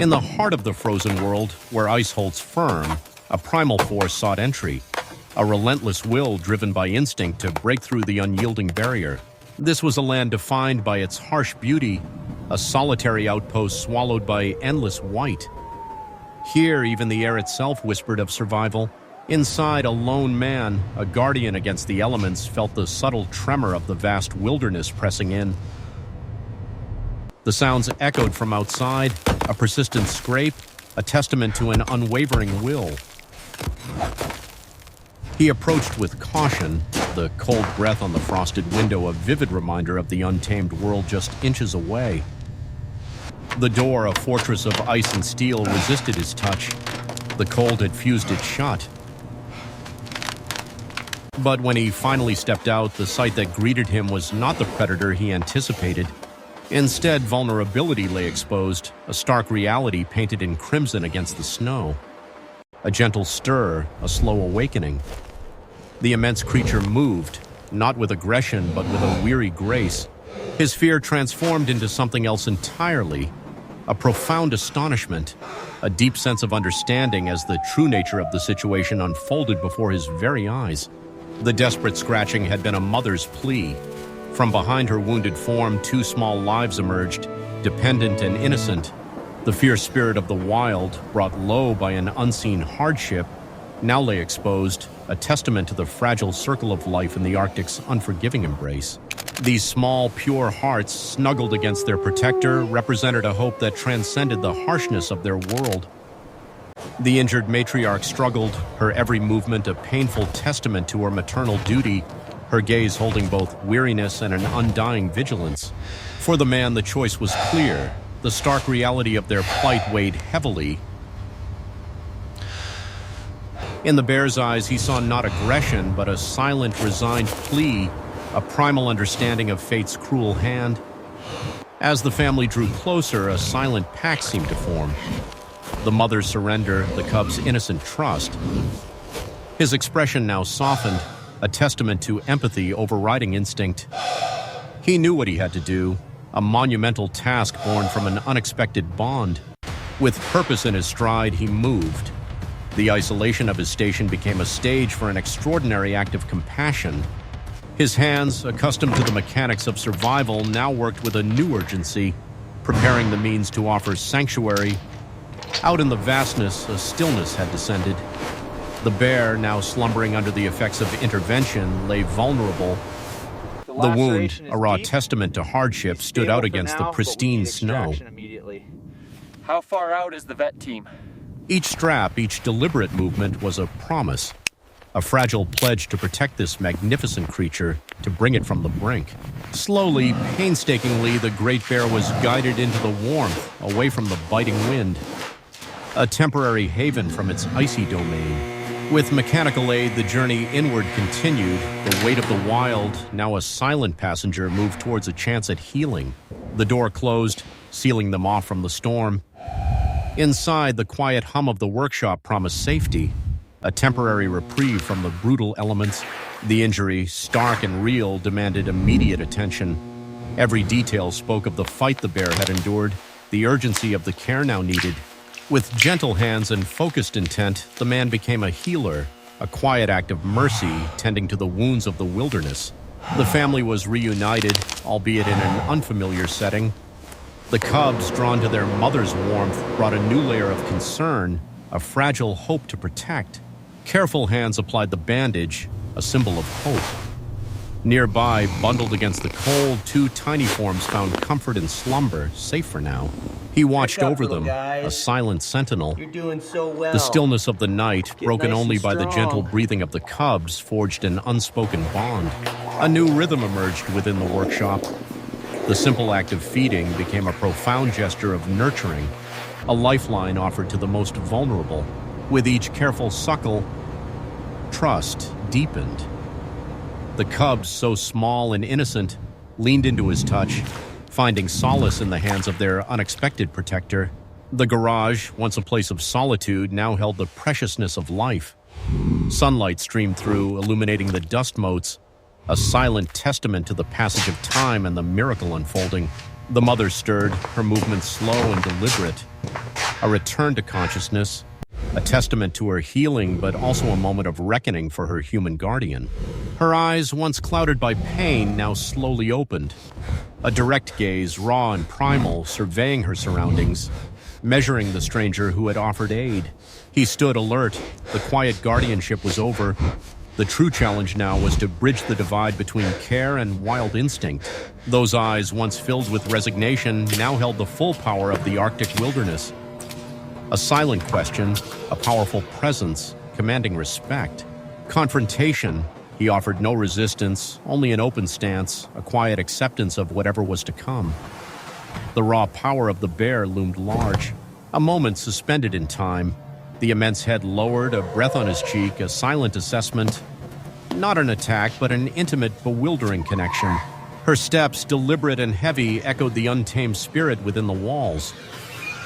In the heart of the frozen world, where ice holds firm, a primal force sought entry, a relentless will driven by instinct to break through the unyielding barrier. This was a land defined by its harsh beauty, a solitary outpost swallowed by endless white. Here, even the air itself whispered of survival. Inside, a lone man, a guardian against the elements, felt the subtle tremor of the vast wilderness pressing in. The sounds echoed from outside, a persistent scrape, a testament to an unwavering will. He approached with caution, the cold breath on the frosted window a vivid reminder of the untamed world just inches away. The door, a fortress of ice and steel, resisted his touch. The cold had fused it shut. But when he finally stepped out, the sight that greeted him was not the predator he anticipated. Instead, vulnerability lay exposed, a stark reality painted in crimson against the snow. A gentle stir, a slow awakening. The immense creature moved, not with aggression, but with a weary grace. His fear transformed into something else entirely, a profound astonishment, a deep sense of understanding as the true nature of the situation unfolded before his very eyes. The desperate scratching had been a mother's plea. From behind her wounded form, two small lives emerged, dependent and innocent. The fierce spirit of the wild, brought low by an unseen hardship, now lay exposed, a testament to the fragile circle of life in the Arctic's unforgiving embrace. These small, pure hearts, snuggled against their protector, represented a hope that transcended the harshness of their world. The injured matriarch struggled, her every movement a painful testament to her maternal duty, her gaze holding both weariness and an undying vigilance. For the man, the choice was clear. The stark reality of their plight weighed heavily. In the bear's eyes, he saw not aggression, but a silent, resigned plea, a primal understanding of fate's cruel hand. As the family drew closer, a silent pact seemed to form. The mother's surrender, the cub's innocent trust. His expression now softened, a testament to empathy overriding instinct. He knew what he had to do, a monumental task born from an unexpected bond. With purpose in his stride, he moved. The isolation of his station became a stage for an extraordinary act of compassion. His hands, accustomed to the mechanics of survival, now worked with a new urgency, preparing the means to offer sanctuary. Out in the vastness, a stillness had descended. The bear, now slumbering under the effects of intervention, lay vulnerable. The wound, a raw testament to hardship, stood out against the pristine snow. How far out is the vet team? Each strap, each deliberate movement was a promise, a fragile pledge to protect this magnificent creature, to bring it from the brink. Slowly, painstakingly, the great bear was guided into the warmth, away from the biting wind. A temporary haven from its icy domain. With mechanical aid, the journey inward continued. The weight of the wild, now a silent passenger, moved towards a chance at healing. The door closed, sealing them off from the storm. Inside, the quiet hum of the workshop promised safety, a temporary reprieve from the brutal elements. The injury, stark and real, demanded immediate attention. Every detail spoke of the fight the bear had endured, the urgency of the care now needed. With gentle hands and focused intent, the man became a healer, a quiet act of mercy tending to the wounds of the wilderness. The family was reunited, albeit in an unfamiliar setting. The cubs, drawn to their mother's warmth, brought a new layer of concern, a fragile hope to protect. Careful hands applied the bandage, a symbol of hope. Nearby, bundled against the cold, two tiny forms found comfort in slumber, safe for now. He watched over them, a silent sentinel. You're doing so well. The stillness of the night, broken nice only and by the strong. gentle breathing of the cubs, forged an unspoken bond. A new rhythm emerged within the workshop. The simple act of feeding became a profound gesture of nurturing, a lifeline offered to the most vulnerable. With each careful suckle, trust deepened. The cubs, so small and innocent, leaned into his touch, finding solace in the hands of their unexpected protector. The garage, once a place of solitude, now held the preciousness of life. Sunlight streamed through, illuminating the dust motes, a silent testament to the passage of time and the miracle unfolding. The mother stirred, her movements slow and deliberate. a return to consciousness, a testament to her healing, but also a moment of reckoning for her human guardian. Her eyes, once clouded by pain, now slowly opened. A direct gaze, raw and primal, surveying her surroundings, measuring the stranger who had offered aid. He stood alert. The quiet guardianship was over. The true challenge now was to bridge the divide between care and wild instinct. Those eyes, once filled with resignation, now held the full power of the Arctic wilderness. A silent question, a powerful presence, commanding respect. Confrontation, he offered no resistance, only an open stance, a quiet acceptance of whatever was to come. The raw power of the bear loomed large, a moment suspended in time. The immense head lowered, a breath on his cheek, a silent assessment. Not an attack, but an intimate, bewildering connection. Her steps, deliberate and heavy, echoed the untamed spirit within the walls.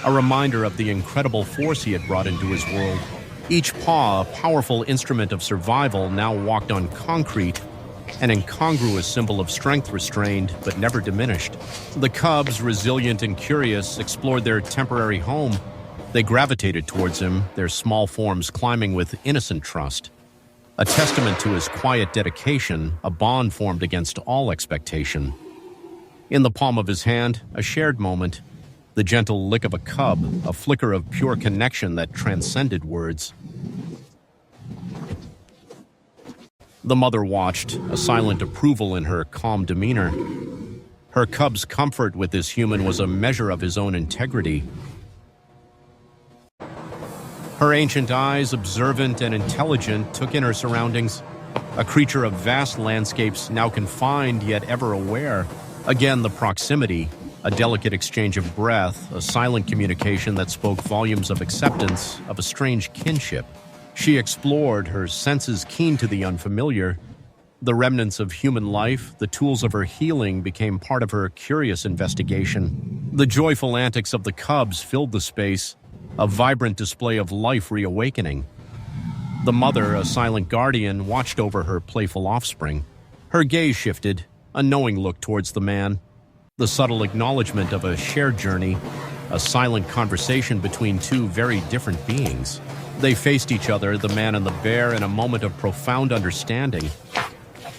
A reminder of the incredible force he had brought into his world. Each paw, a powerful instrument of survival, now walked on concrete, an incongruous symbol of strength restrained but never diminished. The cubs, resilient and curious, explored their temporary home. They gravitated towards him, their small forms climbing with innocent trust. A testament to his quiet dedication, a bond formed against all expectation. In the palm of his hand, a shared moment, the gentle lick of a cub, a flicker of pure connection that transcended words. The mother watched, a silent approval in her calm demeanor. Her cub's comfort with this human was a measure of his own integrity. Her ancient eyes, observant and intelligent, took in her surroundings. A creature of vast landscapes, now confined yet ever aware. Again, the proximity, a delicate exchange of breath, a silent communication that spoke volumes of acceptance, of a strange kinship. She explored, her senses keen to the unfamiliar. The remnants of human life, the tools of her healing, became part of her curious investigation. The joyful antics of the cubs filled the space, a vibrant display of life reawakening. The mother, a silent guardian, watched over her playful offspring. Her gaze shifted, a knowing look towards the man. The subtle acknowledgement of a shared journey, a silent conversation between two very different beings. They faced each other, the man and the bear, in a moment of profound understanding.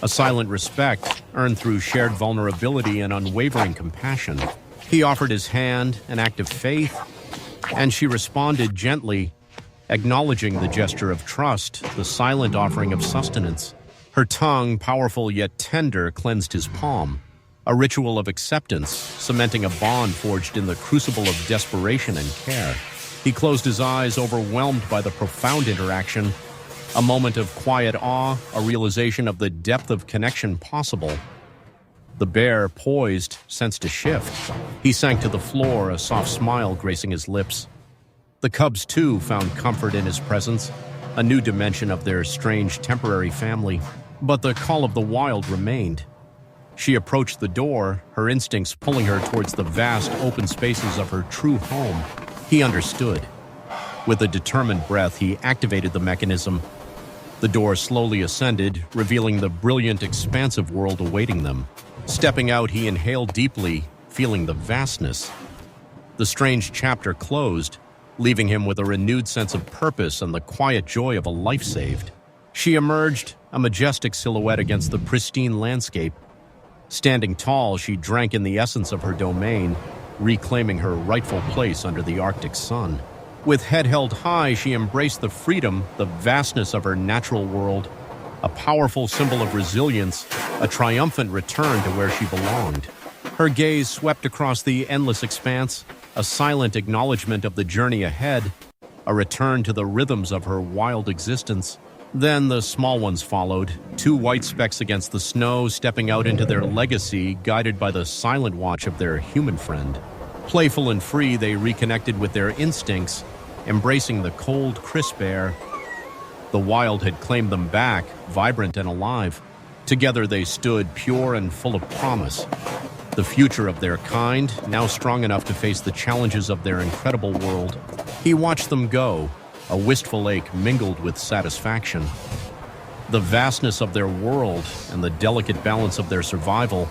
A silent respect, earned through shared vulnerability and unwavering compassion. He offered his hand, an act of faith, and she responded gently, acknowledging the gesture of trust, the silent offering of sustenance. Her tongue, powerful yet tender, cleansed his palm, a ritual of acceptance, cementing a bond forged in the crucible of desperation and care. He closed his eyes, overwhelmed by the profound interaction, a moment of quiet awe, a realization of the depth of connection possible. The bear, poised, sensed a shift. He sank to the floor, a soft smile gracing his lips. The cubs, too, found comfort in his presence, a new dimension of their strange temporary family. But the call of the wild remained. She approached the door, her instincts pulling her towards the vast open spaces of her true home. He understood. With a determined breath, he activated the mechanism. The door slowly ascended, revealing the brilliant, expansive world awaiting them. Stepping out, he inhaled deeply, feeling the vastness. The strange chapter closed, leaving him with a renewed sense of purpose and the quiet joy of a life saved. She emerged, a majestic silhouette against the pristine landscape. Standing tall, she drank in the essence of her domain, reclaiming her rightful place under the Arctic sun. With head held high, she embraced the freedom, the vastness of her natural world, a powerful symbol of resilience, a triumphant return to where she belonged. Her gaze swept across the endless expanse, a silent acknowledgement of the journey ahead, a return to the rhythms of her wild existence. Then the small ones followed, two white specks against the snow, stepping out into their legacy, guided by the silent watch of their human friend. Playful and free, they reconnected with their instincts, embracing the cold, crisp air. The wild had claimed them back, vibrant and alive. Together they stood, pure and full of promise. The future of their kind, now strong enough to face the challenges of their incredible world. He watched them go, a wistful ache mingled with satisfaction. The vastness of their world and the delicate balance of their survival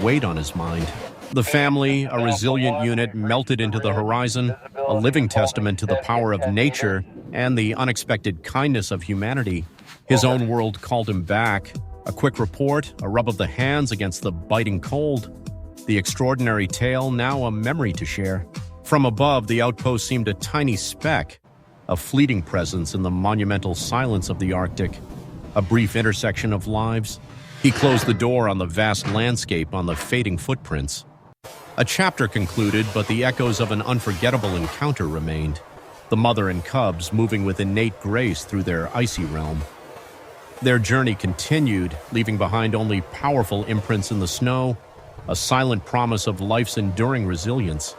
weighed on his mind. The family, a resilient unit, melted into the horizon, a living testament to the power of nature and the unexpected kindness of humanity. His own world called him back. A quick report, a rub of the hands against the biting cold. The extraordinary tale, now a memory to share. From above, the outpost seemed a tiny speck, a fleeting presence in the monumental silence of the Arctic, a brief intersection of lives. He closed the door on the vast landscape, on the fading footprints. A chapter concluded, but the echoes of an unforgettable encounter remained. The mother and cubs moving with innate grace through their icy realm. Their journey continued, leaving behind only powerful imprints in the snow, a silent promise of life's enduring resilience.